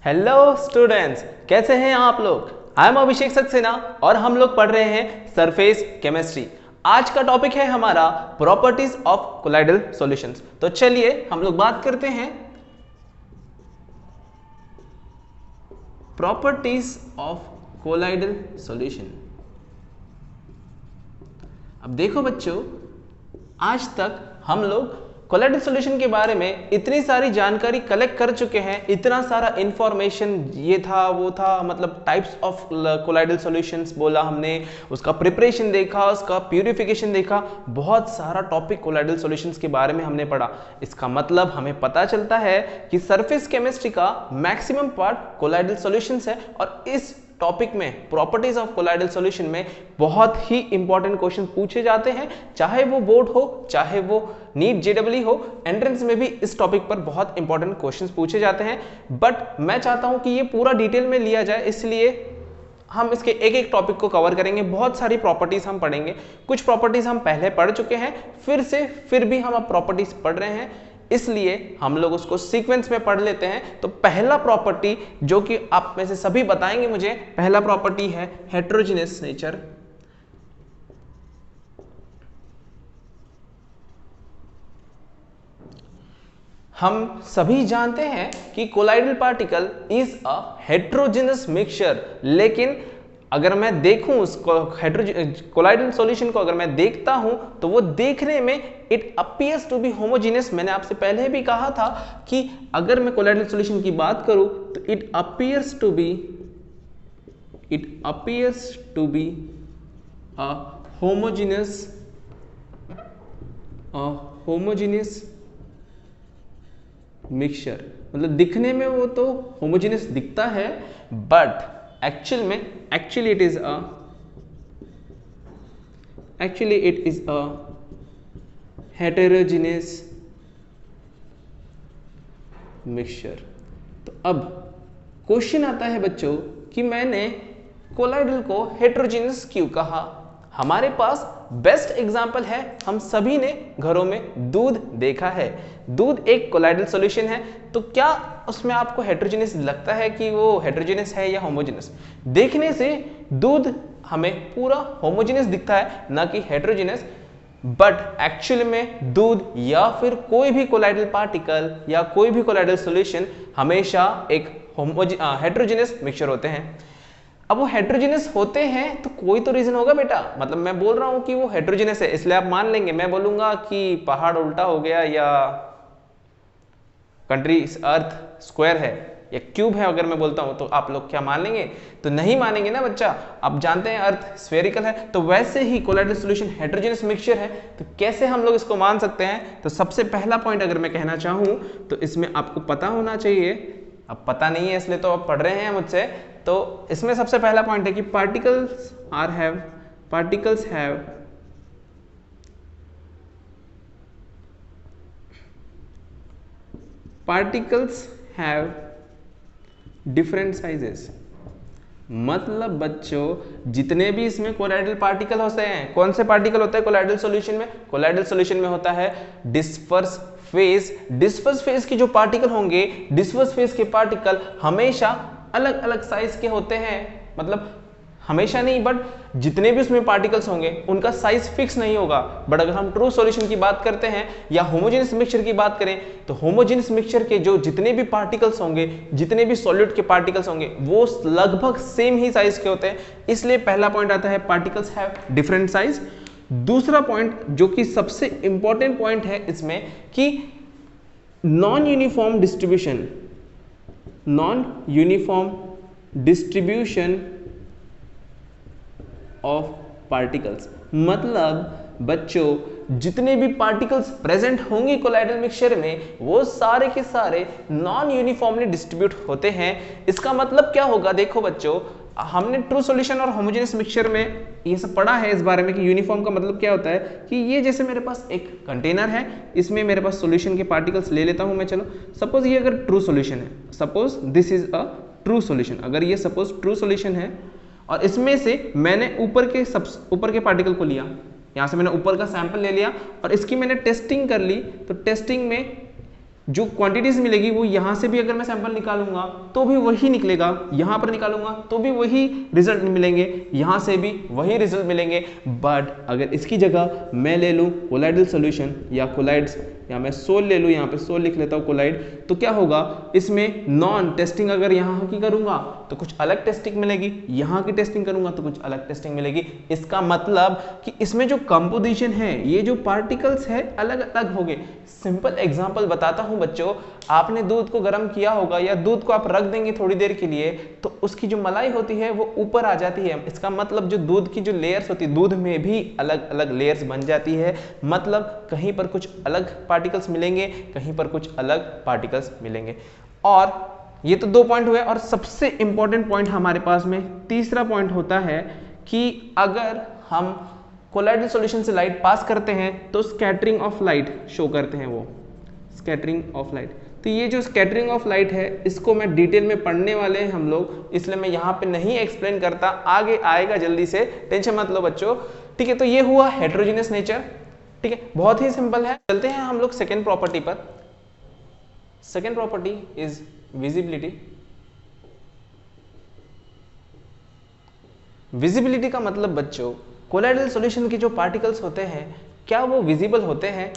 Hello students, कैसे हैं आप लोग। आई एम अभिषेक सक्सेना और हम लोग पढ़ रहे हैं सरफेस केमिस्ट्री। आज का टॉपिक है हमारा प्रॉपर्टीज ऑफ कोलाइडल सॉल्यूशंस। तो चलिए हम लोग बात करते हैं प्रॉपर्टीज ऑफ कोलाइडल सॉल्यूशन। अब देखो बच्चों, आज तक हम लोग कोलाइडल सॉल्यूशन के बारे में इतनी सारी जानकारी कलेक्ट कर चुके हैं, इतना सारा इंफॉर्मेशन, ये था वो था, मतलब टाइप्स ऑफ कोलाइडल सॉल्यूशंस बोला हमने, उसका प्रिपरेशन देखा, उसका प्यूरिफिकेशन देखा, बहुत सारा टॉपिक कोलाइडल सॉल्यूशंस के बारे में हमने पढ़ा। इसका मतलब हमें पता चलता है कि सरफेस केमिस्ट्री का मैक्सिमम पार्ट कोलाइडल सॉल्यूशंस है। और इस टॉपिक में प्रॉपर्टीज ऑफ कोलाइडल सॉल्यूशन में बहुत ही इंपॉर्टेंट क्वेश्चन पूछे जाते हैं, चाहे वो बोर्ड हो, चाहे वो नीट जेडब्ल्यू हो, एंट्रेंस में भी इस टॉपिक पर बहुत इंपॉर्टेंट क्वेश्चंस पूछे जाते हैं। बट मैं चाहता हूं कि ये पूरा डिटेल में लिया जाए, इसलिए हम इसके एक एक टॉपिक को कवर करेंगे। बहुत सारी प्रॉपर्टीज हम पढ़ेंगे, कुछ प्रॉपर्टीज हम पहले पढ़ चुके हैं, फिर भी हम अब प्रॉपर्टीज पढ़ रहे हैं, इसलिए हम लोग उसको सीक्वेंस में पढ़ लेते हैं। तो पहला प्रॉपर्टी जो कि आप में से सभी बताएंगे मुझे, पहला प्रॉपर्टी है हेटेरोजेनस नेचर। हम सभी जानते हैं कि colloidal particle is a heterogeneous mixture, लेकिन अगर मैं देखूं उसको कोलाइडल सॉल्यूशन को, अगर मैं देखता हूं तो वो देखने में it appears to be homogeneous. मैंने आपसे पहले भी कहा था कि अगर मैं कोलाइडल सॉल्यूशन की बात करूं तो it appears to be a homogeneous mixture. मतलब दिखने में वो तो होमोजेनियस दिखता है, but actually it is a heterogeneous mixture। तो अब क्वेश्चन आता है बच्चों कि मैंने कोलाइडल को हेटेरोजेनियस क्यों कहा। हमारे पास बेस्ट एग्जाम्पल है, हम सभी ने घरों में दूध देखा है। दूध एक कोलाइडल सॉल्यूशन है, तो क्या उसमें आपको हेटेरोजेनियस लगता है कि वो हेटेरोजेनियस है या होमोजेनियस? देखने से दूध हमें पूरा होमोजेनियस दिखता है, ना कि हेटेरोजेनियस। बट एक्चुअली में दूध या फिर कोई भी कोलाइडल पार्टिकल या कोई भी कोलाइडल सॉल्यूशन हमेशा एक हेटेरोजेनियस मिक्सचर होते हैं। अब वो हेटेरोजेनियस होते हैं तो कोई तो रीजन होगा बेटा, मतलब मैं बोल रहा हूं कि वो हेटेरोजेनियस है इसलिए आप मान लेंगे। मैं बोलूंगा कि पहाड़ उल्टा हो गया या कंट्री अर्थ स्क्वायर है या क्यूब है, अगर मैं बोलता हूं तो आप लोग क्या मान लेंगे? तो नहीं मानेंगे ना बच्चा। आप जानते हैं अर्थ स्फेरिकल है, तो वैसे ही कोलाइडल सॉल्यूशन हेटेरोजेनियस मिक्सचर है, तो कैसे हम लोग इसको मान सकते हैं? तो सबसे पहला पॉइंट अगर मैं कहना चाहूं तो इसमें आपको पता होना चाहिए, अब पता नहीं है इसलिए तो आप पढ़ रहे हैं मुझसे। तो इसमें सबसे पहला पॉइंट है कि पार्टिकल्स हैव डिफरेंट साइजेस। मतलब बच्चों जितने भी इसमें कोलाइडल पार्टिकल होते हैं, कौन से पार्टिकल होते हैं कोलाइडल सॉल्यूशन में? कोलाइडल सॉल्यूशन में होता है डिस्पर्स फेज। डिस्पर्स फेज के जो पार्टिकल होंगे, डिस्पर्स फेज के पार्टिकल हमेशा अलग अलग साइज के होते हैं। मतलब हमेशा नहीं, बट जितने भी उसमें पार्टिकल्स होंगे उनका साइज फिक्स नहीं होगा। बट अगर हम ट्रू सॉल्यूशन की बात करते हैं या होमोजेनियस मिक्सचर की बात करें, तो होमोजेनियस मिक्सचर के जो जितने भी पार्टिकल्स होंगे, जितने भी सॉल्यूट के पार्टिकल्स होंगे, वो लगभग सेम ही साइज के होते हैं। इसलिए पहला पॉइंट आता है पार्टिकल्स हैव डिफरेंट साइज। दूसरा पॉइंट जो कि सबसे इंपॉर्टेंट पॉइंट है इसमें, कि non uniform distribution of particles. मतलब बच्चों जितने भी पार्टिकल्स प्रेजेंट होंगे कोलाइडल मिक्सचर में, वो सारे के सारे नॉन यूनिफॉर्मली डिस्ट्रीब्यूट होते हैं। इसका मतलब क्या होगा? देखो बच्चों, हमने ट्रू सॉल्यूशन और होमोजेनियस मिक्सचर में ये सब पढ़ा है इस बारे में कि यूनिफॉर्म का मतलब क्या होता है, कि ये जैसे मेरे पास एक कंटेनर है, इसमें मेरे पास सॉल्यूशन के पार्टिकल्स ले लेता हूं मैं। चलो सपोज ये अगर ट्रू सॉल्यूशन है, suppose this is a true solution, अगर ये सपोज ट्रू सॉल्यूशन है और इसमें से मैंने ऊपर के पार्टिकल को लिया, यहाँ से मैंने ऊपर का सैंपल ले लिया और इसकी मैंने टेस्टिंग कर ली, तो टेस्टिंग में जो क्वांटिटीज मिलेगी वो यहाँ से भी अगर मैं सैंपल निकालूंगा तो भी वही निकलेगा, यहाँ पर निकालूंगा तो भी वही रिजल्ट मिलेंगे, यहाँ से भी वही रिजल्ट मिलेंगे। बट अगर इसकी जगह मैं ले लूँ कोलाइडल सॉल्यूशन या कोलाइड्स, या मैं सोल ले लूँ, यहाँ पे सोल लिख लेता हूँ कोलाइड, तो क्या होगा इसमें नॉन टेस्टिंग अगर यहाँ की करूँगा तो कुछ अलग टेस्टिंग मिलेगी, यहाँ की टेस्टिंग करूँगा तो कुछ अलग टेस्टिंग मिलेगी। इसका मतलब कि इसमें जो कंपोजिशन है, ये जो पार्टिकल्स है अलग अलग हो गए। सिंपल एग्जांपल बताता हूँ बच्चों, आपने दूध को गर्म किया होगा या दूध को आप रख देंगे थोड़ी देर के लिए तो उसकी जो मलाई होती है वो ऊपर आ जाती है। इसका मतलब जो दूध की जो लेयर्स होती है, दूध में भी अलग अलग लेयर्स बन जाती है। मतलब कहीं पर कुछ अलग पार्टिकल्स मिलेंगे, कहीं पर कुछ अलग पार्टिकल्स मिलेंगे। और ये तो 2 पॉइंट हुए। और सबसे इंपॉर्टेंट पॉइंट हमारे पास में तीसरा पॉइंट होता है कि अगर हम कोलाइडल सॉल्यूशन से लाइट पास करते हैं तो स्कैटरिंग ऑफ लाइट शो करते हैं, वो स्कैटरिंग ऑफ लाइट। तो ये जो स्कैटरिंग ऑफ लाइट है इसको मैं डिटेल में पढ़ने वाले हैं हम लोग, इसलिए मैं यहाँ पे नहीं एक्सप्लेन करता, आगे आएगा जल्दी से, टेंशन मत लो बच्चों। ठीक है, तो ये हुआ हेटेरोजेनियस नेचर। ठीक है, बहुत ही सिंपल है। चलते हैं हम लोग सेकेंड प्रॉपर्टी पर। Second property is visibility. Visibility का मतलब बच्चों, कोलाइडल सॉल्यूशन के जो पार्टिकल्स होते हैं क्या वो विजिबल होते हैं?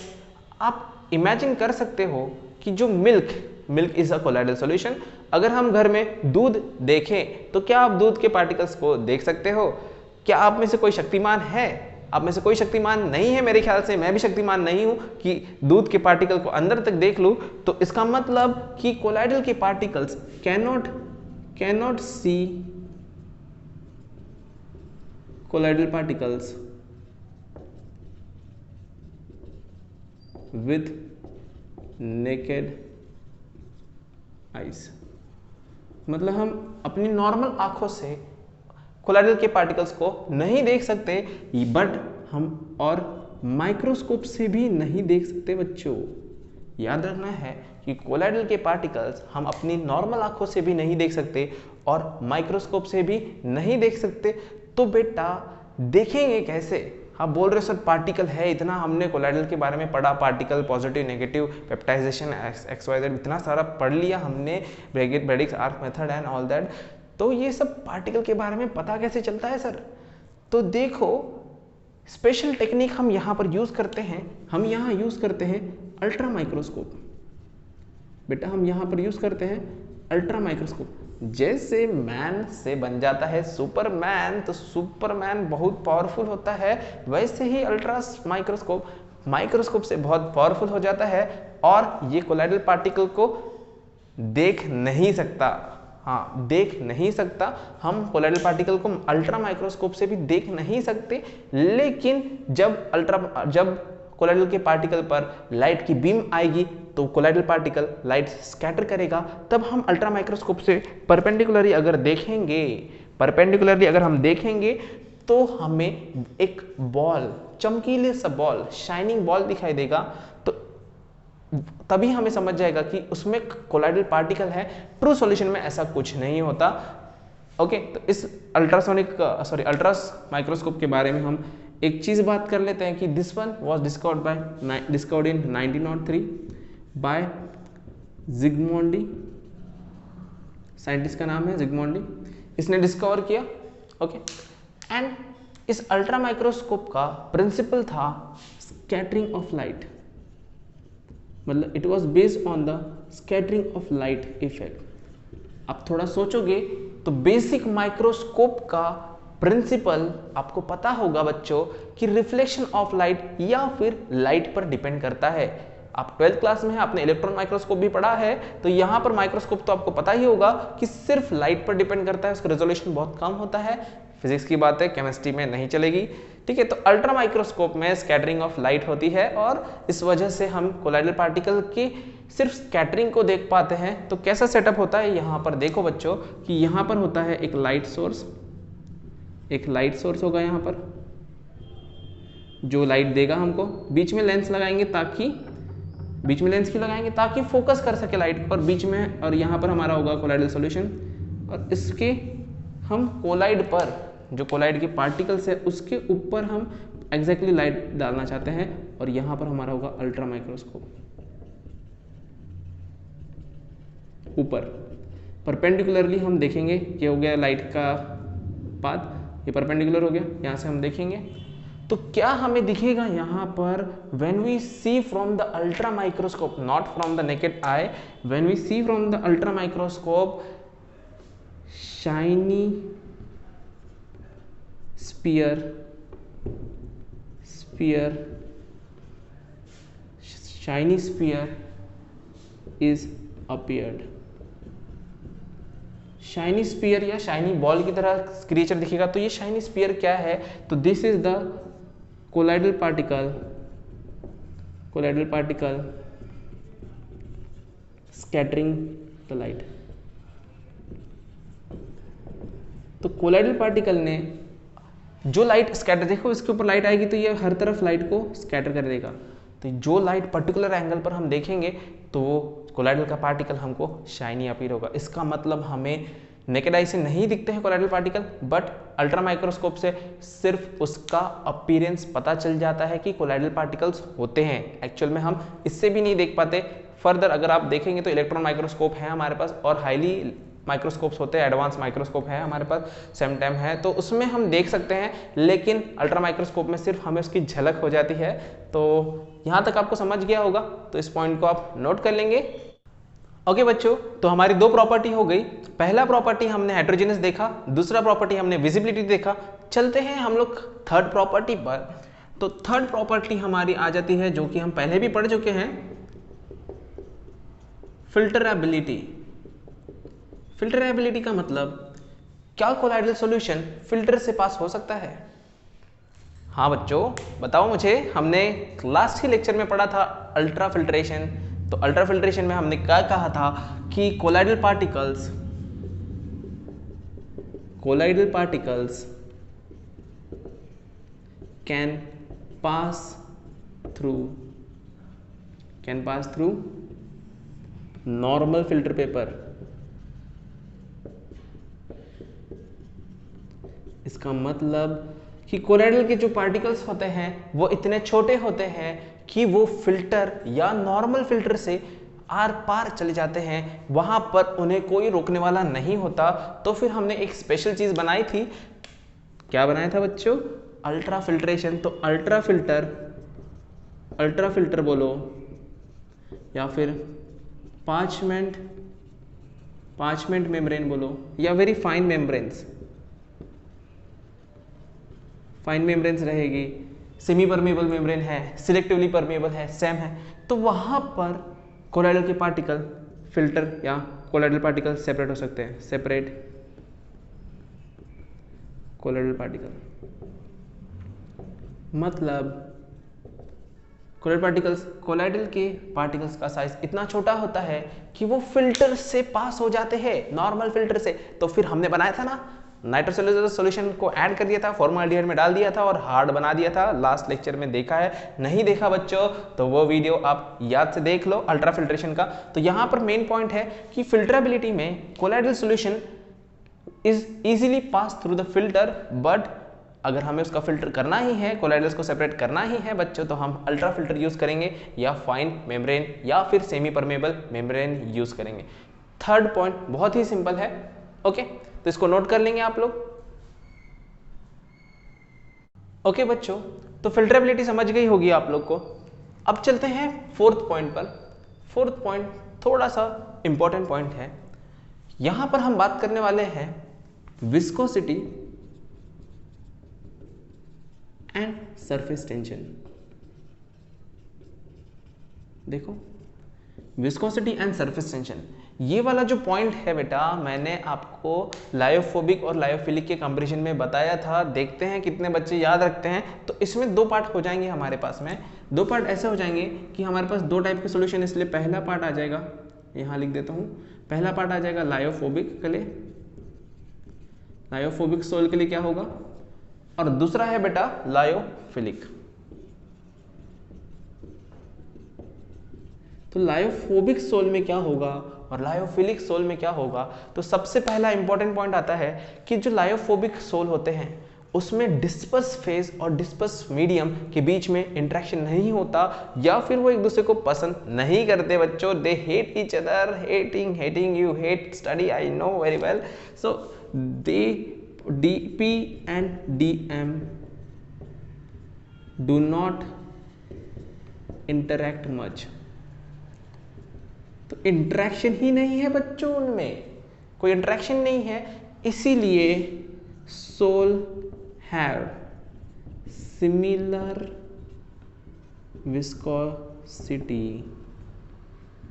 आप इमेजिन कर सकते हो कि जो milk is a colloidal solution. अगर हम घर में दूध देखें तो क्या आप दूध के पार्टिकल्स को देख सकते हो? क्या आप में से कोई शक्तिमान है? आप में से कोई शक्तिमान नहीं है, मेरे ख्याल से मैं भी शक्तिमान नहीं हूं कि दूध के पार्टिकल को अंदर तक देख लूं। तो इसका मतलब कि कोलाइडल के particles cannot see colloidal particles with naked eyes। मतलब हम अपनी नॉर्मल आंखों से कोलाइडल के पार्टिकल्स को नहीं देख सकते, बट हम और माइक्रोस्कोप से भी नहीं देख सकते। बच्चों याद रखना है कि कोलाइडल के पार्टिकल्स हम अपनी नॉर्मल आंखों से भी नहीं देख सकते और माइक्रोस्कोप से भी नहीं देख सकते। तो बेटा देखेंगे कैसे? आप बोल रहे हो सर पार्टिकल है, इतना हमने कोलाइडल के बारे में पढ़ा, particle, positive negative, peptization, XYZ, इतना सारा पढ़ लिया हमने, Bredig's arc method and all that. तो ये सब पार्टिकल के बारे में पता कैसे चलता है सर? तो देखो स्पेशल टेक्निक हम यहाँ पर यूज करते हैं। हम यहाँ यूज करते हैं अल्ट्रा माइक्रोस्कोप। बेटा हम यहाँ पर यूज करते हैं अल्ट्रा माइक्रोस्कोप। जैसे मैन से बन जाता है सुपरमैन, तो सुपरमैन बहुत पावरफुल होता है, वैसे ही अल्ट्रा माइक्रोस्कोप से बहुत पावरफुल हो जाता है और ये कोलाइडल पार्टिकल को देख नहीं सकता। हाँ, देख नहीं सकता। हम कोलाइडल पार्टिकल को अल्ट्रा माइक्रोस्कोप से भी देख नहीं सकते, लेकिन जब कोलाइडल के पार्टिकल पर लाइट की बीम आएगी तो कोलाइडल पार्टिकल लाइट स्कैटर करेगा, तब हम अल्ट्रा माइक्रोस्कोप से परपेंडिकुलरली अगर हम देखेंगे तो हमें एक बॉल, चमकीले सा बॉल, शाइनिंग बॉल दिखाई देगा। तो तभी हमें समझ जाएगा कि उसमें कोलाइडल पार्टिकल है। ट्रू सॉल्यूशन में ऐसा कुछ नहीं होता। ओके, तो इस अल्ट्रा माइक्रोस्कोप के बारे में हम एक चीज बात कर लेते हैं कि this one was discovered in 1903 by Zsigmondy. Scientist का नाम है जिग्मोंडी, इसने डिस्कवर किया। ओके, एंड इस अल्ट्रा माइक्रोस्कोप का प्रिंसिपल था स्कैटरिंग ऑफ लाइट। मतलब it was based on the scattering of light effect. आप थोड़ा सोचोगे तो बेसिक माइक्रोस्कोप का प्रिंसिपल आपको पता होगा बच्चों कि रिफ्लेक्शन ऑफ लाइट या फिर लाइट पर डिपेंड करता है। आप 12th क्लास में हैं, आपने इलेक्ट्रॉन माइक्रोस्कोप भी पढ़ा है, तो यहाँ पर माइक्रोस्कोप तो आपको पता ही होगा कि सिर्फ लाइट पर डिपेंड करता है, उसका रेजोल्यूशन बहुत कम होता है। फिजिक्स की बात है, केमिस्ट्री में नहीं चलेगी। ठीक है, तो अल्ट्रा माइक्रोस्कोप में स्कैटरिंग ऑफ लाइट होती है और इस वजह से हम कोलाइडल पार्टिकल की सिर्फ स्कैटरिंग को देख पाते हैं। तो कैसा सेटअप होता है यहाँ पर देखो बच्चों कि यहाँ पर होता है एक लाइट सोर्स होगा यहाँ पर जो लाइट देगा हमको। बीच में लेंस लगाएंगे ताकि फोकस कर सके लाइट पर बीच में, और यहाँ पर हमारा होगा कोलाइडल सॉल्यूशन। और इसके हम कोलाइड पर जो कोलाइड के पार्टिकल्स है उसके ऊपर हम एग्जैक्टली लाइट डालना चाहते हैं, और यहाँ पर हमारा होगा अल्ट्रा माइक्रोस्कोप। ऊपर। परपेंडिकुलरली हम देखेंगे, ये हो गया लाइट का पाथ, ये परपेंडिकुलर हो गया, यहाँ से हम देखेंगे तो क्या हमें दिखेगा यहाँ पर, when we see from the ultra microscope, not from the naked eye, when we see from the ultra microscope, shiny shiny sphere is appeared। Shiny sphere या शाइनी बॉल की तरह क्रिएचर दिखेगा। तो ये शाइनी स्पीयर क्या है, तो this is the colloidal particle scattering the light. तो कोलाइडल पार्टिकल ने जो लाइट स्कैटर, देखो इसके ऊपर लाइट आएगी तो ये हर तरफ लाइट को स्कैटर कर देगा। तो जो लाइट पर्टिकुलर एंगल पर हम देखेंगे तो वो कोलाइडल का पार्टिकल हमको शाइनी अपीयर होगा। इसका मतलब हमें नेकेड आई से नहीं दिखते हैं colloidal particle, but ultra microscope से सिर्फ उसका अपीयरेंस पता चल जाता है कि कोलाइडल पार्टिकल्स होते हैं। एक्चुअल में हम इससे भी नहीं देख पाते। फर्दर अगर आप देखेंगे तो इलेक्ट्रॉन माइक्रोस्कोप है हमारे पास और हाईली माइक्रोस्कोप्स होते हैं, एडवांस माइक्रोस्कोप है हमारे पास, सेमटाइम है, तो उसमें हम देख सकते हैं, लेकिन अल्ट्रा माइक्रोस्कोप में सिर्फ हमें उसकी झलक हो जाती है। तो यहाँ तक आपको समझ गया होगा, तो इस पॉइंट को आप नोट कर लेंगे। ओके बच्चों, तो हमारी दो प्रॉपर्टी हो गई। पहला प्रॉपर्टी हमने हेटेरोजेनस देखा, दूसरा प्रॉपर्टी हमने विजिबिलिटी देखा। चलते हैं हम लोग थर्ड प्रॉपर्टी पर। तो थर्ड प्रॉपर्टी हमारी आ जाती है जो कि हम पहले भी पढ़ चुके हैं, फिल्टरेबिलिटी। फिल्टरेबिलिटी का मतलब, क्या कोलाइडल सॉल्यूशन फिल्टर से पास हो सकता है? हाँ बच्चों बताओ मुझे, हमने लास्ट ही लेक्चर में पढ़ा था अल्ट्रा फिल्ट्रेशन। तो अल्ट्रा फिल्ट्रेशन में हमने क्या कहा था कि colloidal particles can pass through normal filter paper. इसका मतलब कि कोलाइडल के जो पार्टिकल्स होते हैं वो इतने छोटे होते हैं कि वो फिल्टर या नॉर्मल फिल्टर से आर पार चले जाते हैं, वहां पर उन्हें कोई रोकने वाला नहीं होता। तो फिर हमने एक स्पेशल चीज बनाई थी। क्या बनाया था बच्चों? Ultra filtration. तो अल्ट्रा फिल्टर बोलो या फिर पार्चमेंट मेम्ब्रेन बोलो या वेरी फाइन मेम्ब्रेन्स रहेगी, सेमी परमेबल मेम्ब्रेन है, सिलेक्टिवली परमेबल है, सेम है। तो वहां पर कोलाइडल के पार्टिकल फिल्टर या कोलाइडल पार्टिकल सेपरेट हो सकते हैं। सेपरेट कोलाइडल पार्टिकल मतलब कोलाइडल के पार्टिकल्स का साइज इतना छोटा होता है कि वो फिल्टर से पास हो जाते हैं, नॉर्मल फिल्टर से। तो फिर हमने बनाया था ना, नाइट्रोसेल्युलोज सॉल्यूशन को ऐड कर दिया था, फॉर्माल्डिहाइड में डाल दिया था और हार्ड बना दिया था। लास्ट लेक्चर में देखा है, नहीं देखा बच्चों तो वो वीडियो आप याद से देख लो अल्ट्रा फिल्ट्रेशन का। तो यहाँ पर मेन पॉइंट है कि फिल्टरेबिलिटी में colloidal solution is easily pass through the filter, but अगर हमें उसका फिल्टर करना ही है, कोलाइडल्स को सेपरेट करना ही है बच्चों, तो हम अल्ट्रा फिल्टर यूज करेंगे या फाइन मेम्ब्रेन या फिर सेमी परमेबल मेम्ब्रेन यूज करेंगे। थर्ड पॉइंट बहुत ही सिंपल है। ओके, तो इसको नोट कर लेंगे आप लोग। ओके बच्चों, तो फिल्टरेबिलिटी समझ गई होगी आप लोग को। अब चलते हैं फोर्थ पॉइंट पर। फोर्थ पॉइंट थोड़ा सा इंपॉर्टेंट पॉइंट है। यहां पर हम बात करने वाले हैं विस्कोसिटी एंड सरफेस टेंशन। देखो, विस्कोसिटी एंड सरफेस टेंशन, ये वाला जो पॉइंट है बेटा, मैंने आपको लायोफोबिक और लायोफिलिक के कंपैरिजन में बताया था। देखते हैं कितने बच्चे याद रखते हैं। तो इसमें दो पार्ट हो जाएंगे हमारे पास में। दो पार्ट ऐसे हो जाएंगे कि हमारे पास दो टाइप के सॉल्यूशन, इसलिए पहला पार्ट आ जाएगा, यहाँ लिख देता हूँ, पहला पार्ट आ जाएगा लायोफोबिक के लिए, लायोफोबिक सोल के लिए क्या होगा, और दूसरा है बेटा लायोफिलिक। तो लायोफोबिक सोल में क्या होगा और लायोफिलिक सोल में क्या होगा? तो सबसे पहला इंपॉर्टेंट पॉइंट आता है कि जो लायोफोबिक सोल होते हैं उसमें डिस्पर्स फेज और डिस्पर्स मीडियम के बीच में इंटरेक्शन नहीं होता, या फिर वो एक दूसरे को पसंद नहीं करते बच्चों। They hate each other, hating you, hate study, I know very well. So they DP and DM do not interact much। तो इंटरेक्शन ही नहीं है बच्चों, उनमें कोई इंटरेक्शन नहीं है, इसीलिए sol have similar viscosity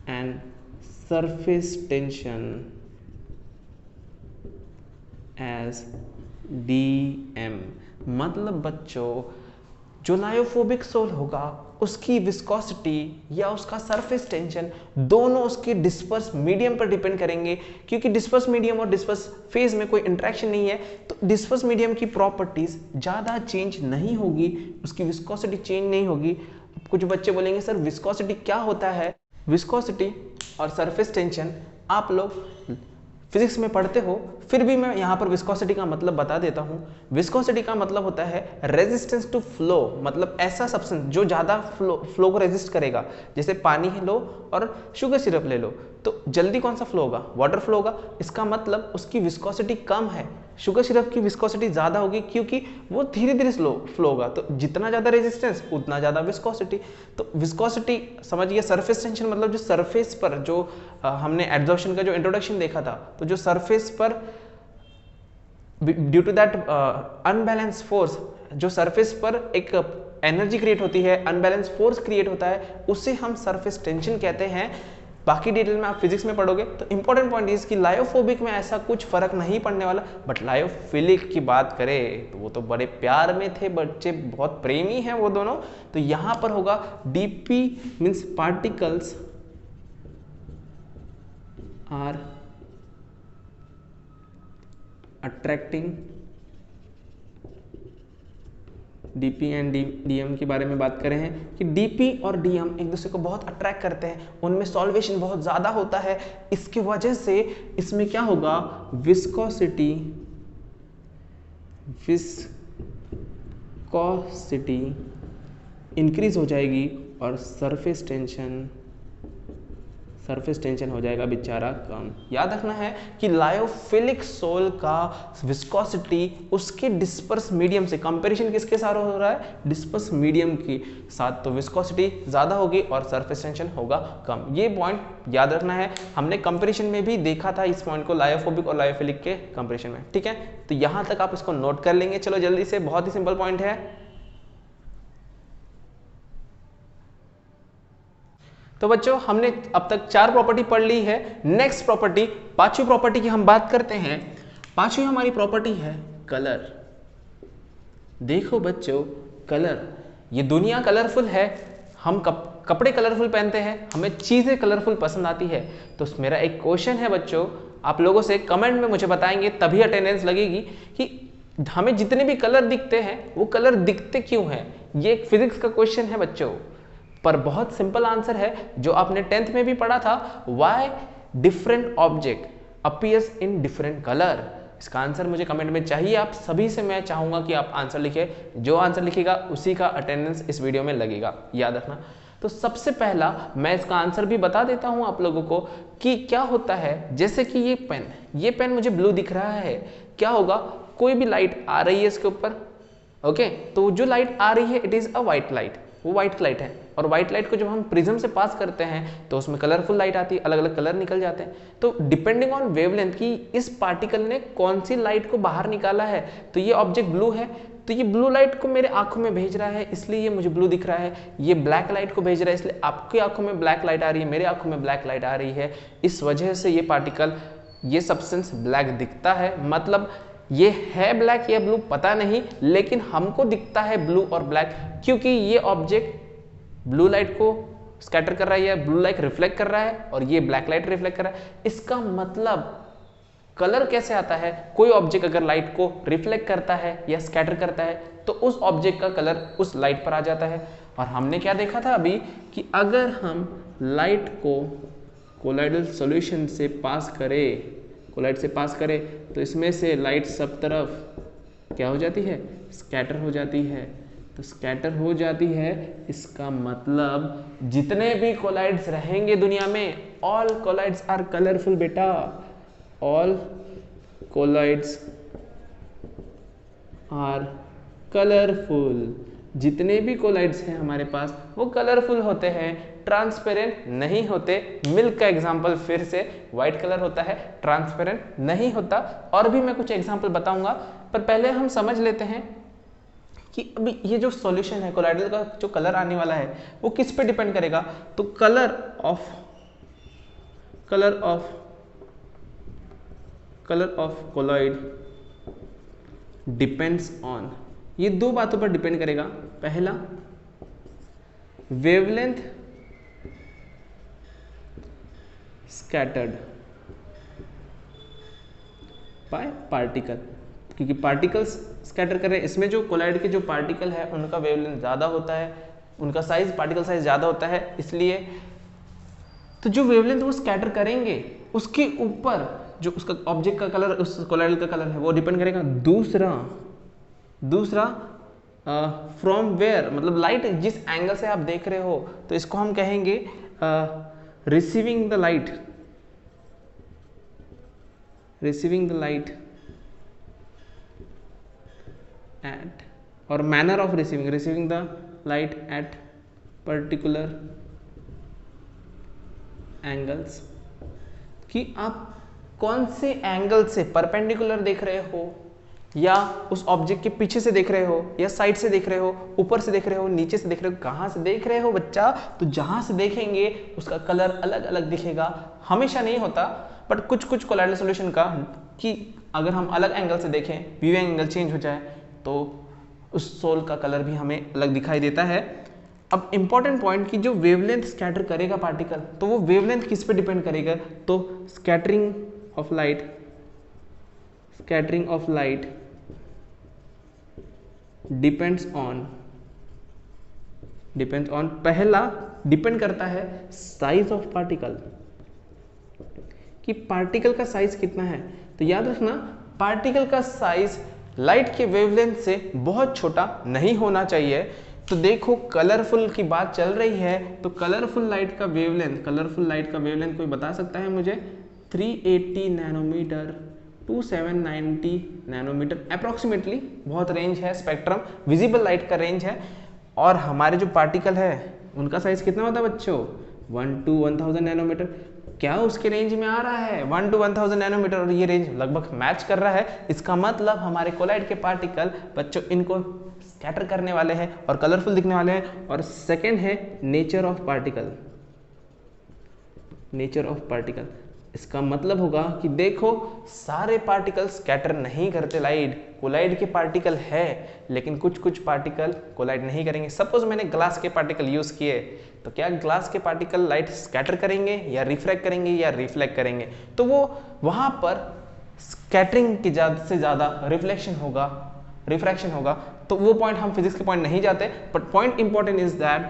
and surface tension as DM। मतलब बच्चों जो लायोफोबिक सोल होगा उसकी विस्कोसिटी या उसका सरफेस टेंशन दोनों उसके डिस्पर्स मीडियम पर डिपेंड करेंगे, क्योंकि डिस्पर्स मीडियम और डिस्पर्स फेज में कोई इंटरेक्शन नहीं है, तो डिस्पर्स मीडियम की प्रॉपर्टीज ज़्यादा चेंज नहीं होगी, उसकी विस्कोसिटी चेंज नहीं होगी। कुछ बच्चे बोलेंगे सर विस्कोसिटी क्या होता है? विस्कोसिटी और सरफेस टेंशन आप लोग फिजिक्स में पढ़ते हो, फिर भी मैं यहाँ पर विस्कोसिटी का मतलब बता देता हूँ। विस्कोसिटी का मतलब होता है रेजिस्टेंस टू फ्लो, मतलब ऐसा सब्सटेंस जो ज़्यादा फ्लो को रेजिस्ट करेगा। जैसे पानी लो और शुगर सिरप ले लो, तो जल्दी कौन सा फ्लो होगा? वाटर फ्लो होगा। इसका मतलब उसकी विस्कोसिटी कम है। शुगर सिरप की विस्कोसिटी ज़्यादा होगी क्योंकि वो धीरे धीरे स्लो फ्लो होगा, तो जितना ज़्यादा रेजिस्टेंस उतना ज़्यादा विस्कोसिटी। तो विस्कोसिटी समझिए। सरफेस टेंशन मतलब जो सरफेस पर जो हमने एब्जॉर्प्शन का जो इंट्रोडक्शन देखा था, तो जो सरफेस पर due to that unbalance force, जो सरफेस पर एक एनर्जी क्रिएट होती है, अनबैलेंस फोर्स क्रिएट होता है, उसे हम सरफेस टेंशन कहते हैं। बाकी डिटेल में आप फिजिक्स में पढ़ोगे। तो इंपॉर्टेंट पॉइंट इज कि लायोफोबिक में ऐसा कुछ फर्क नहीं पड़ने वाला, बट लायोफिलिक की बात करें तो वो तो बड़े प्यार में थे, बच्चे बहुत प्रेमी हैं वो दोनों। तो यहां पर होगा DP means particles are attracting. DP and DM के बारे में बात करें हैं कि DP और DM एक दूसरे को बहुत अट्रैक्ट करते हैं, उनमें सॉल्वेशन बहुत ज़्यादा होता है। इसकी वजह से इसमें क्या होगा? विस्कोसिटी इंक्रीज हो जाएगी और सरफेस टेंशन हो जाएगा बेचारा कम। याद रखना है कि लायोफिलिक सोल का विस्कोसिटी उसके डिस्पर्स मीडियम से, कंपैरिजन किसके साथ हो रहा है? डिस्पर्स मीडियम के साथ, तो विस्कोसिटी ज़्यादा होगी और सरफेस टेंशन होगा कम। ये पॉइंट याद रखना है, हमने कंपैरिजन में भी देखा था इस पॉइंट को, लायोफोबिक और लायोफिलिक के कंपैरिजन में। ठीक है, तो यहाँ तक आप इसको नोट कर लेंगे। चलो जल्दी से, बहुत ही सिंपल पॉइंट है। तो बच्चों हमने अब तक 4 प्रॉपर्टी पढ़ ली है। नेक्स्ट प्रॉपर्टी, 5वीं प्रॉपर्टी की हम बात करते हैं। 5वीं हमारी प्रॉपर्टी है कलर। देखो बच्चों, कलर, ये दुनिया कलरफुल है, हम कपड़े कलरफुल पहनते हैं, हमें चीजें कलरफुल पसंद आती है। तो मेरा एक क्वेश्चन है बच्चों, आप लोगों से कमेंट में मुझे बताएंगे, तभी अटेंडेंस लगेगी, कि हमें जितने भी कलर दिखते हैं वो कलर दिखते क्यों हैं? ये एक फिजिक्स का क्वेश्चन है बच्चों, पर बहुत सिंपल आंसर है जो आपने 10th में भी पढ़ा था। Why different object appears in different colour. इसका आंसर मुझे कमेंट में चाहिए। आप सभी से मैं चाहूंगा कि आप आंसर लिखें, जो आंसर लिखेगा उसी का अटेंडेंस इस वीडियो में लगेगा, याद रखना। तो सबसे पहला मैं इसका आंसर भी बता देता हूं आप लोगों को कि क्या होता है। जैसे कि ये पेन मुझे ब्लू दिख रहा है, क्या होगा? कोई भी लाइट आ रही है इसके ऊपर, ओके, तो जो लाइट आ रही है it is a white light, वो व्हाइट लाइट है। और व्हाइट लाइट को जब हम प्रिज्म से पास करते हैं तो उसमें कलरफुल लाइट आती है, अलग अलग कलर निकल जाते हैं। तो डिपेंडिंग ऑन वेवलेंथ की इस पार्टिकल ने कौन सी लाइट को बाहर निकाला है, तो ये ऑब्जेक्ट ब्लू है, तो ये ब्लू लाइट को मेरे आंखों में भेज रहा है, इसलिए ये मुझे ब्लू दिख रहा है। ये ब्लैक लाइट को भेज रहा है, इसलिए आपकी आंखों में ब्लैक लाइट आ रही है, मेरे आंखों में ब्लैक लाइट आ रही है। इस वजह से ये पार्टिकल, ये सब्सटेंस ब्लैक दिखता है। मतलब ये है ब्लैक या ब्लू पता नहीं, लेकिन हमको दिखता है ब्लू और ब्लैक, क्योंकि ये ऑब्जेक्ट ब्लू लाइट को स्कैटर कर रहा है या ब्लू लाइट रिफ्लेक्ट कर रहा है और ये ब्लैक लाइट रिफ्लेक्ट कर रहा है। इसका मतलब कलर कैसे आता है? कोई ऑब्जेक्ट अगर लाइट को रिफ्लेक्ट करता है या स्कैटर करता है तो उस ऑब्जेक्ट का कलर उस लाइट पर आ जाता है। और हमने क्या देखा था अभी कि अगर हम लाइट को कोलाइडल सॉल्यूशन से पास करें, कोलाइड से पास करें, तो इसमें से लाइट सब तरफ क्या हो जाती है, स्कैटर हो जाती है। तो स्कैटर हो जाती है, इसका मतलब जितने भी कोलाइड्स रहेंगे दुनिया में, ऑल कोलाइड्स आर कलरफुल बेटा, ऑल कोलाइड्स आर कलरफुल। जितने भी कोलाइड्स हैं हमारे पास वो कलरफुल होते हैं, ट्रांसपेरेंट नहीं होते। मिल्क का एग्जांपल फिर से वाइट कलर होता है, ट्रांसपेरेंट नहीं होता। और भी मैं कुछ एग्जांपल बताऊंगा, पर पहले हम समझ लेते हैं कि अभी ये जो सॉल्यूशन है कोलाइडल का, जो कलर आने वाला है वो किस पे डिपेंड करेगा। तो colour of colloid depends on, ये दो बातों पर डिपेंड करेगा। पहला, वेवलेंथ स्कैटर्ड बाय पार्टिकल, क्योंकि पार्टिकल्स स्कैटर कर रहे हैं, इसमें जो कोलाइड के जो पार्टिकल है उनका वेवलेंथ ज़्यादा होता है, उनका साइज, पार्टिकल साइज ज़्यादा होता है, इसलिए तो जो वेवलेंथ वो स्कैटर करेंगे उसके ऊपर जो उसका ऑब्जेक्ट का कलर, उस कोलाइड का कलर है वो डिपेंड करेगा। दूसरा फ्रॉम वेयर, मतलब लाइट जिस एंगल से आप देख रहे हो, तो इसको हम कहेंगे रिसीविंग द लाइट एट, और manner of receiving the light at particular angles, कि आप कौन से एंगल से परपेंडिकुलर देख रहे हो, या उस ऑब्जेक्ट के पीछे से देख रहे हो, या साइड से देख रहे हो, ऊपर से देख रहे हो, नीचे से देख रहे हो, कहाँ से देख रहे हो बच्चा। तो जहां से देखेंगे उसका कलर अलग अलग दिखेगा, हमेशा नहीं होता, बट कुछ कोलाइडल सॉल्यूशन का, कि अगर हम अलग एंगल से देखें, व्यूइंग एंगल चेंज हो जाए, तो उस सोल का कलर भी हमें अलग दिखाई देता है। अब इंपॉर्टेंट पॉइंट, कि जो वेवलेंथ स्कैटर करेगा पार्टिकल, तो वो वेवलेंथ किस पे डिपेंड करेगा। तो scattering of light depends on, पहला डिपेंड करता है साइज ऑफ पार्टिकल, कि पार्टिकल का साइज कितना है। तो याद रखना, पार्टिकल का साइज लाइट के वेवलेंथ से बहुत छोटा नहीं होना चाहिए। तो देखो, कलरफुल की बात चल रही है, तो कलरफुल लाइट का वेवलेंथ कोई बता सकता है मुझे? 380 नैनोमीटर टू 790 नैनोमीटर अप्रॉक्सीमेटली, बहुत रेंज है, स्पेक्ट्रम विजिबल लाइट का रेंज है। और हमारे जो पार्टिकल है उनका साइज कितना होता है बच्चों? 1 to 1000 नैनोमीटर। क्या उसके रेंज में आ रहा है 1 to 1000 नैनोमीटर, और ये रेंज लगभग मैच कर रहा है। इसका मतलब हमारे कोलाइड के पार्टिकल बच्चों इनको स्कैटर करने वाले हैं और कलरफुल दिखने वाले हैं। और सेकेंड है नेचर ऑफ पार्टिकल। इसका मतलब होगा कि देखो, सारे पार्टिकल स्कैटर नहीं करते लाइट, कोलाइड के पार्टिकल है, लेकिन कुछ पार्टिकल कोलाइड नहीं करेंगे। सपोज मैंने ग्लास के पार्टिकल यूज किए, तो क्या ग्लास के पार्टिकल लाइट स्कैटर करेंगे या रिफ्रैक्ट करेंगे या रिफ्लेक्ट करेंगे? तो वो वहां पर स्कैटरिंग के से ज्यादा रिफ्रैक्शन होगा। तो वो पॉइंट हम फिजिक्स के पॉइंट नहीं जाते, but point important is that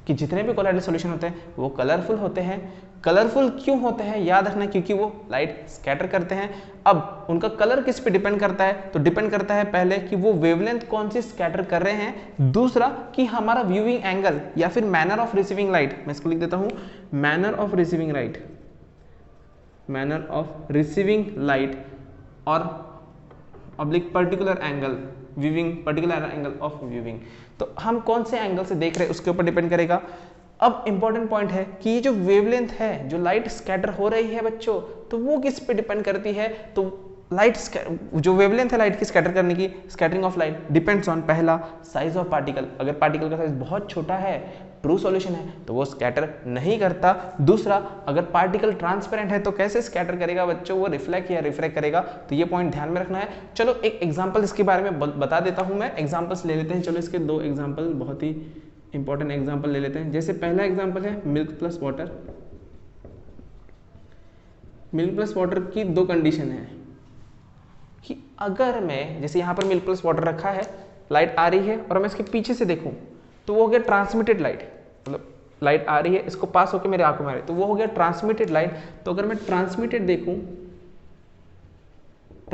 कि जितने भी कोलाइडल सॉल्यूशन होते हैं वो कलरफुल होते हैं। कलरफुल क्यों होते हैं? याद रखना, क्योंकि वो लाइट स्कैटर करते हैं। अब उनका कलर किस पे डिपेंड करता है? तो डिपेंड करता है पहले कि वो वेवलेंथ कौन सी स्कैटर कर रहे हैं, दूसरा कि हमारा व्यूइंग एंगल या फिर मैनर ऑफ रिसीविंग लाइट। मैं इसको लिख देता हूं, मैनर ऑफ रिसीविंग लाइट और पर्टिकुलर एंगल ऑफ व्यूइंग। तो हम कौन से एंगल से देख रहे हैं उसके ऊपर डिपेंड करेगा। अब इंपॉर्टेंट पॉइंट है कि ये जो वेवलेंथ है, जो लाइट स्कैटर हो रही है बच्चों, तो वो किस पे डिपेंड करती है? तो लाइट जो वेवलेंथ है लाइट की स्कैटर करने की, scattering of light depends on, पहला साइज ऑफ पार्टिकल। अगर पार्टिकल का साइज बहुत छोटा है, ट्रू सॉल्यूशन है, तो वो स्कैटर नहीं करता। दूसरा, अगर पार्टिकल ट्रांसपेरेंट है तो कैसे स्कैटर करेगा बच्चों? वो रिफ्लेक्ट या रिफ्रैक्ट करेगा। तो ये पॉइंट ध्यान में रखना है। चलो एक एग्जांपल इसके बारे में बता देता हूं मैं। एग्जांपल्स ले लेते हैं। चलो इसके दो एग्जांपल, बहुत ही इंपॉर्टेंट एग्जांपल ले लेते हैं। जैसे पहला एग्जांपल है milk plus water. Milk plus water की दो कंडीशन है कि अगर मैं, जैसे यहाँ पर मिल्क प्लस वाटर रखा है, लाइट आ रही है और मैं इसके पीछे से देखूं, तो वो हो गया ट्रांसमिटेड लाइट। मतलब लाइट आ रही है, इसको पास होकर मेरे आंखों में आ रही है, तो वो हो गया ट्रांसमिटेड लाइट। तो अगर मैं ट्रांसमिटेड देखूं,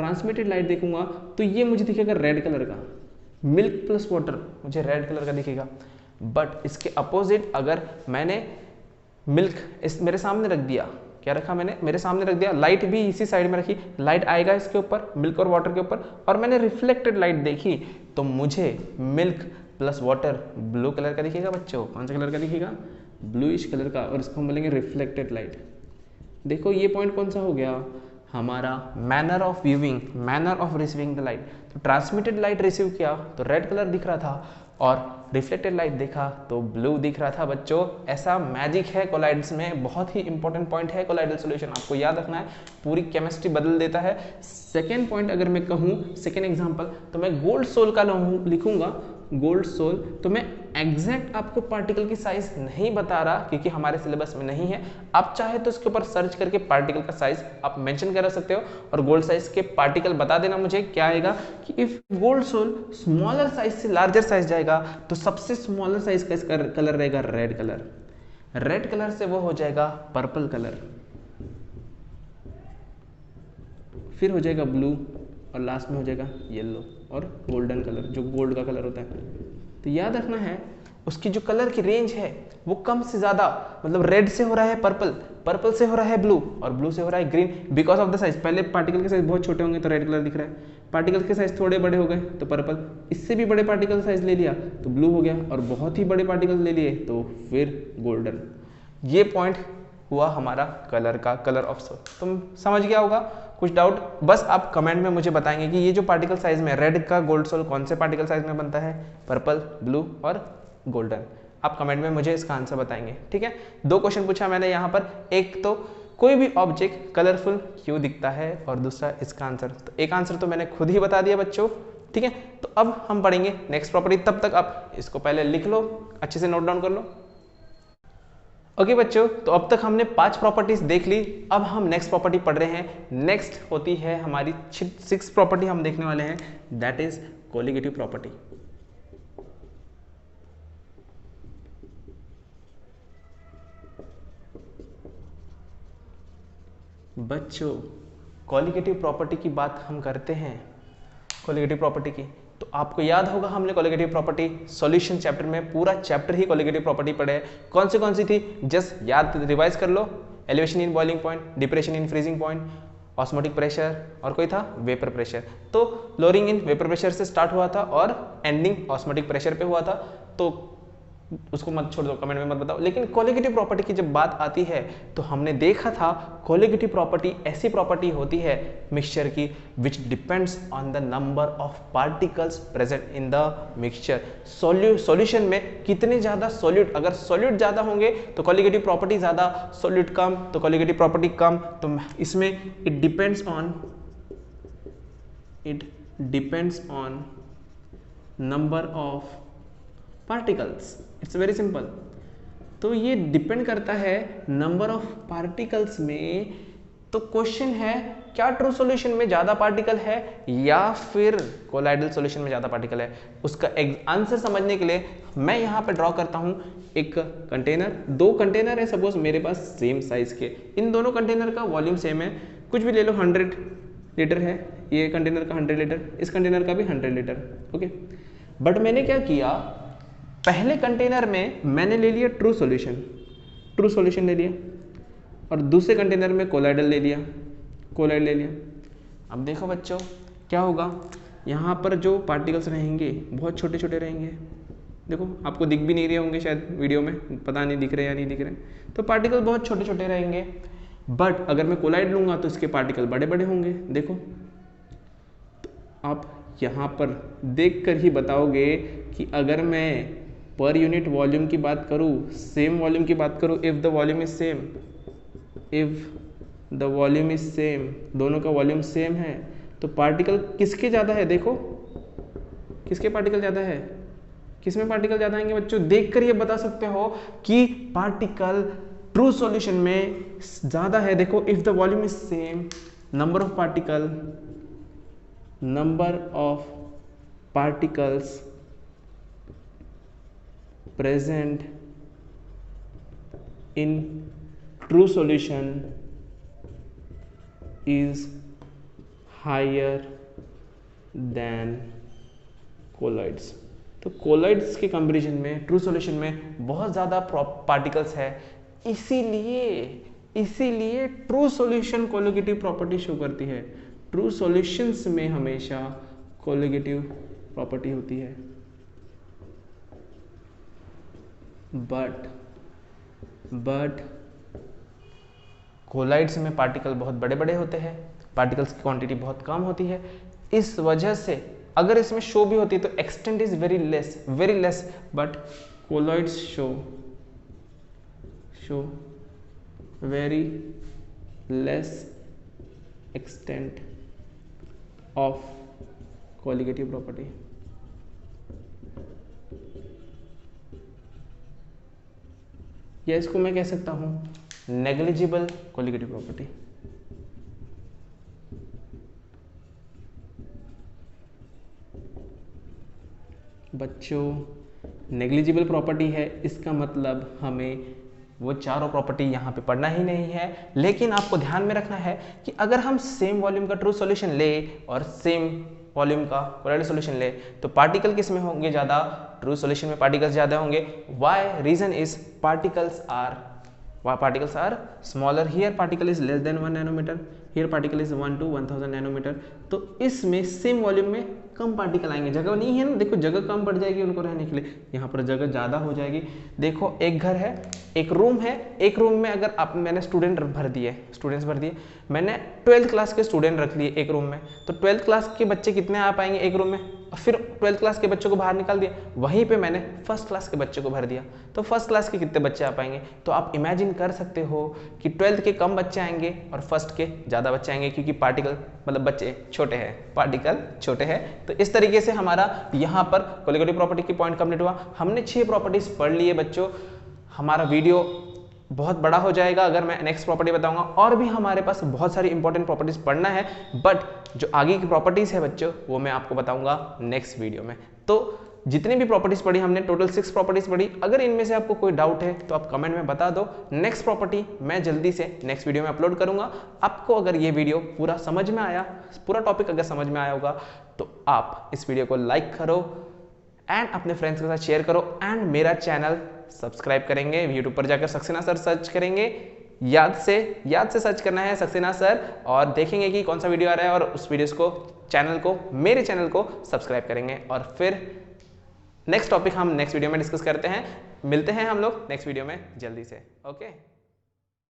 ट्रांसमिटेड लाइट देखूंगा तो ये मुझे दिखेगा रेड कलर का, मिल्क प्लस वाटर मुझे रेड कलर का दिखेगा। बट इसके अपोजिट अगर मैंने मिल्क इस मेरे सामने रख दिया, क्या रखा मैंने, मेरे सामने रख दिया, लाइट भी इसी साइड में रखी, लाइट आएगा इसके ऊपर मिल्क और वाटर के ऊपर, और मैंने रिफ्लेक्टेड लाइट देखी तो मुझे milk plus water blue colour का दिखेगा बच्चों। कौन सा कलर का दिखेगा, ब्लूइश कलर का, और इसको हम बोलेंगे रिफ्लेक्टेड लाइट। देखो ये पॉइंट कौन सा हो गया हमारा, manner of viewing, manner of receiving the light. तो ट्रांसमिटेड लाइट रिसीव किया तो रेड कलर दिख रहा था, और रिफ्लेक्टेड लाइट देखा तो ब्लू दिख रहा था बच्चों। ऐसा मैजिक है कोलाइड्स में, बहुत ही इंपॉर्टेंट पॉइंट है कोलाइडल सॉल्यूशन, आपको याद रखना है, पूरी केमिस्ट्री बदल देता है। सेकेंड पॉइंट अगर मैं कहूँ, सेकेंड एग्जांपल, तो मैं गोल्ड सोल का लिखूंगा, गोल्ड सोल। तो मैं एग्जैक्ट आपको पार्टिकल की साइज नहीं बता रहा क्योंकि हमारे सिलेबस में नहीं है, आप चाहे तो इसके ऊपर सर्च करके पार्टिकल का साइज आप मेंशन कर सकते हो, और गोल्ड साइज के पार्टिकल बता देना मुझे क्या आएगा कि if gold sol smaller size से लार्जर साइज जाएगा तो सबसे स्मॉलर साइज का इसका कलर रहेगा रेड कलर, रेड कलर से वो हो जाएगा पर्पल कलर, फिर हो जाएगा ब्लू, और लास्ट में हो जाएगा येलो और गोल्डन कलर, जो गोल्ड का कलर होता है। तो याद रखना है उसकी जो कलर की रेंज है वो कम से ज्यादा, मतलब रेड से हो रहा है पर्पल, पर्पल से हो रहा है ब्लू, और ब्लू से हो रहा है green, because of the size. पहले पार्टिकल के साइज बहुत छोटे होंगे तो रेड कलर दिख रहा है, पार्टिकल के साइज थोड़े बड़े हो गए तो पर्पल, इससे भी बड़े पार्टिकल साइज ले लिया तो ब्लू हो गया, और बहुत ही बड़े पार्टिकल ले लिए तो फिर गोल्डन। ये पॉइंट हुआ हमारा कलर का, कलर ऑफ सोल। तुम समझ गया होगा, कुछ डाउट बस आप कमेंट में मुझे बताएंगे कि ये जो पार्टिकल साइज में रेड का गोल्ड सोल कौन से पार्टिकल साइज में बनता है, पर्पल, ब्लू और गोल्डन। आप कमेंट में मुझे इसका आंसर बताएंगे, ठीक है। दो क्वेश्चन पूछा मैंने यहाँ पर, एक तो कोई भी ऑब्जेक्ट कलरफुल क्यों दिखता है, और दूसरा इसका आंसर। तो एक आंसर तो मैंने खुद ही बता दिया बच्चों, ठीक है। तो अब हम पढ़ेंगे नेक्स्ट प्रॉपर्टी, तब तक आप इसको पहले लिख लो, अच्छे से नोट डाउन कर लो। ओके बच्चों, तो अब तक हमने 5 प्रॉपर्टीज देख ली, अब हम नेक्स्ट प्रॉपर्टी पढ़ रहे हैं। नेक्स्ट होती है हमारी 6 प्रॉपर्टी हम देखने वाले हैं, दैट इज कोलिगेटिव प्रॉपर्टी। बच्चों कोलिगेटिव प्रॉपर्टी की बात हम करते हैं, कोलिगेटिव प्रॉपर्टी की, तो आपको याद होगा हमने कोलिगेटिव प्रॉपर्टी सॉल्यूशन चैप्टर में पूरा चैप्टर ही कोलिगेटिव प्रॉपर्टी पढ़े। कौन सी थी, जस्ट याद रिवाइज कर लो, elevation in boiling point, depression in freezing point, osmotic pressure, और कोई था वेपर प्रेशर। तो लोअरिंग इन वेपर प्रेशर से स्टार्ट हुआ था और एंडिंग ऑस्मोटिक प्रेशर पे हुआ था, तो उसको मत छोड़ दो, कमेंट में मत बताओ। लेकिन कोलिगेटिव प्रॉपर्टी की जब बात आती है तो हमने देखा था कोलिगेटिव प्रॉपर्टी ऐसी प्रॉपर्टी होती है मिक्सचर की which depends on the number of particles present in the mixture. Solution में कितने ज्यादा सॉल्यूट, अगर सॉल्यूट ज्यादा होंगे तो कोलिगेटिव प्रॉपर्टी ज्यादा, सॉल्यूट कम तो कोलिगेटिव प्रॉपर्टी कम। तो इसमें it depends on number of particles, it's very simple. तो ये डिपेंड करता है नंबर ऑफ पार्टिकल्स में। तो क्वेश्चन है क्या ट्रू सॉल्यूशन में ज्यादा पार्टिकल है या फिर कोलाइडल सॉल्यूशन में ज्यादा पार्टिकल है। उसका आंसर समझने के लिए मैं यहाँ पे ड्रॉ करता हूँ एक कंटेनर, 2 कंटेनर है सपोज मेरे पास सेम साइज के, इन दोनों कंटेनर का वॉल्यूम सेम है, कुछ भी ले लो, 100 लीटर है ये कंटेनर का, 100 लीटर, इस कंटेनर का भी 100 लीटर, ओके। बट मैंने क्या किया, पहले कंटेनर में मैंने ले लिया ट्रू सॉल्यूशन ले लिया, और दूसरे कंटेनर में कोलाइडल ले लिया, कोलाइड ले लिया। अब देखो बच्चों क्या होगा, यहाँ पर जो पार्टिकल्स रहेंगे बहुत छोटे छोटे रहेंगे, देखो आपको दिख भी नहीं रहे होंगे शायद वीडियो में, पता नहीं दिख रहे या नहीं दिख रहे, तो पार्टिकल बहुत छोटे छोटे रहेंगे। बट अगर मैं कोलाइड लूँगा तो इसके पार्टिकल बड़े बड़े होंगे। देखो तो आप यहाँ पर देख कर ही बताओगे कि अगर मैं पर यूनिट वॉल्यूम की बात करूँ, सेम वॉल्यूम की बात करूँ, if the volume is same, दोनों का वॉल्यूम सेम है, तो पार्टिकल किसके ज़्यादा है, देखो किसके पार्टिकल ज़्यादा है, किसमें पार्टिकल ज़्यादा आएंगे बच्चों, देखकर ये बता सकते हो कि पार्टिकल ट्रू सॉल्यूशन में ज़्यादा है। देखो if the volume is same, number of particles present in true solution is higher than colloids. तो कोलॉइड्स के कंपैरिजन में ट्रू सॉल्यूशन में बहुत ज़्यादा पार्टिकल्स है, इसीलिए true solution colligative property show करती है। ट्रू सॉल्यूशंस में हमेशा कोलिगेटिव प्रॉपर्टी होती है, बट कोलाइड्स में पार्टिकल बहुत बड़े बड़े होते हैं, पार्टिकल्स की क्वांटिटी बहुत कम होती है। इस वजह से अगर इसमें शो भी होती है तो extent is very less, but colloids show very less extent of colligative property. या इसको मैं कह सकता हूं नेग्लिजिबल कोलिगेटिव प्रॉपर्टी। बच्चों, नेग्लिजिबल प्रॉपर्टी है, इसका मतलब हमें वो चारों प्रॉपर्टी यहाँ पे पढ़ना ही नहीं है, लेकिन आपको ध्यान में रखना है कि अगर हम सेम वॉल्यूम का ट्रू सॉल्यूशन ले और सेम वॉल्यूम का कोलॉइडल सॉल्यूशन ले तो पार्टिकल किस में होंगे ज़्यादा? ट्रू सॉल्यूशन में पार्टिकल्स ज़्यादा होंगे। Why? Reason is particles are smaller. Here particle is less than 1 nanometre, here particle is 1 to 1000 nanometre. तो इसमें सेम वॉल्यूम में कम पार्टिकल आएंगे, जगह नहीं है ना, देखो जगह कम पड़ जाएगी उनको रहने के लिए, यहाँ पर जगह ज़्यादा हो जाएगी। देखो एक घर है, एक रूम है, एक रूम में अगर मैंने स्टूडेंट्स भर दिए, मैंने 12th क्लास के स्टूडेंट रख लिए एक रूम में, तो 12th क्लास के बच्चे कितने आ पाएंगे एक रूम में? फिर 12th क्लास के बच्चों को बाहर निकाल दिया, वहीं पे मैंने फर्स्ट क्लास के बच्चों को भर दिया, तो फर्स्ट क्लास के कितने बच्चे आ पाएंगे? तो आप इमेजिन कर सकते हो कि 12th के कम बच्चे आएंगे और फर्स्ट के ज़्यादा बच्चे आएंगे, क्योंकि पार्टिकल मतलब बच्चे छोटे हैं, पार्टिकल छोटे हैं। तो इस तरीके से हमारा यहाँ पर कोलिगेटिव प्रॉपर्टी की पॉइंट कंप्लीट हुआ। हमने 6 प्रॉपर्टीज पढ़ लिए बच्चों। हमारा वीडियो बहुत बड़ा हो जाएगा अगर मैं नेक्स्ट प्रॉपर्टी बताऊंगा, और भी हमारे पास बहुत सारी इंपॉर्टेंट प्रॉपर्टीज पढ़ना है, बट जो आगे की प्रॉपर्टीज है बच्चों वो मैं आपको बताऊंगा नेक्स्ट वीडियो में। तो जितनी भी प्रॉपर्टीज पढ़ी हमने, टोटल 6 प्रॉपर्टीज पढ़ी। अगर इनमें से आपको कोई डाउट है तो आप कमेंट में बता दो। नेक्स्ट प्रॉपर्टी मैं जल्दी से नेक्स्ट वीडियो में अपलोड करूंगा। आपको अगर ये वीडियो पूरा समझ में आया, पूरा टॉपिक अगर समझ में आया होगा तो आप इस वीडियो को लाइक करो एंड अपने फ्रेंड्स के साथ शेयर करो एंड मेरा चैनल सब्सक्राइब करेंगे। यूट्यूब पर जाकर सक्सेना सर सर्च करेंगे, याद से सर्च करना है सक्सेना सर, और देखेंगे कि कौन सा वीडियो आ रहा है, और उस वीडियोस को मेरे चैनल को सब्सक्राइब करेंगे। और फिर नेक्स्ट टॉपिक हम नेक्स्ट वीडियो में डिस्कस करते हैं। मिलते हैं हम लोग नेक्स्ट वीडियो में जल्दी से। ओके।